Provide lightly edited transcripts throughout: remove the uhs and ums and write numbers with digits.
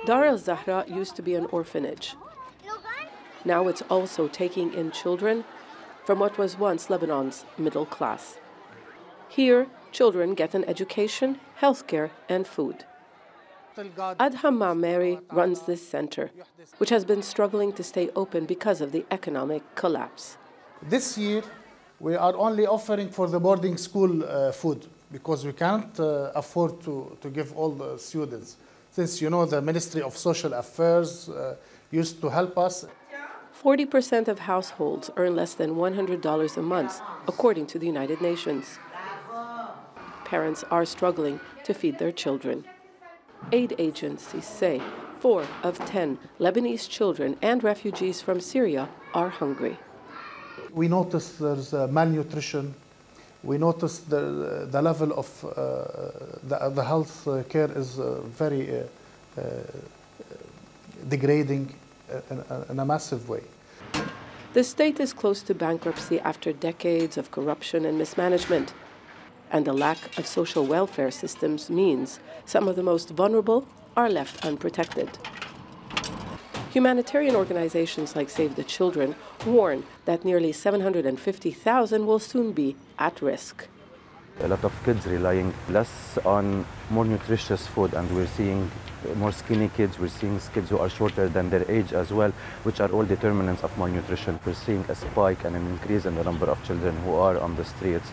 Dar al-Zahra used to be an orphanage. Now it's also taking in children from what was once Lebanon's middle class. Here, children get an education, healthcare, and food. ADHAM MAAMARI runs this center, which has been struggling to stay open because of the economic collapse. This year, we are only offering for the boarding school food because we can't afford to give all the students. Since, you know, the Ministry of Social Affairs used to help us. 40% of households earn less than $100 a month, according to the United Nations. Parents are struggling to feed their children. Aid agencies say 4 of 10 Lebanese children and refugees from Syria are hungry. We notice there's malnutrition. We notice the level of the health care is very degrading in a massive way. The state is close to bankruptcy after decades of corruption and mismanagement. And the lack of social welfare systems means some of the most vulnerable are left unprotected. Humanitarian organizations like Save the Children warn that nearly 750,000 will soon be at risk. A lot of kids relying less on more nutritious food, and we're seeing more skinny kids, we're seeing kids who are shorter than their age as well, which are all determinants of malnutrition. We're seeing a spike and an increase in the number of children who are on the streets.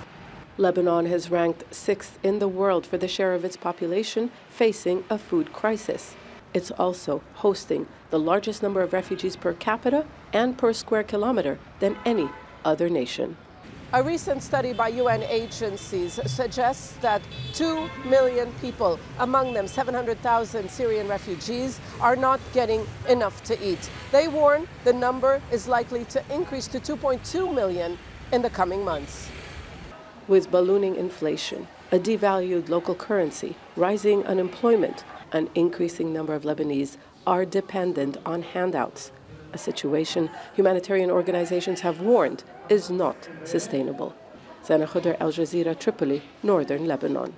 Lebanon has ranked 6th in the world for the share of its population facing a food crisis. It's also hosting the largest number of refugees per capita and per square kilometer than any other nation. A recent study by UN agencies suggests that 2 million people, among them 700,000 Syrian refugees, are not getting enough to eat. They warn the number is likely to increase to 2.2 million in the coming months. With ballooning inflation, a devalued local currency, rising unemployment, an increasing number of Lebanese are dependent on handouts, a situation humanitarian organizations have warned is not sustainable. Zeina, Khodr, Jazeera, Tripoli, northern Lebanon.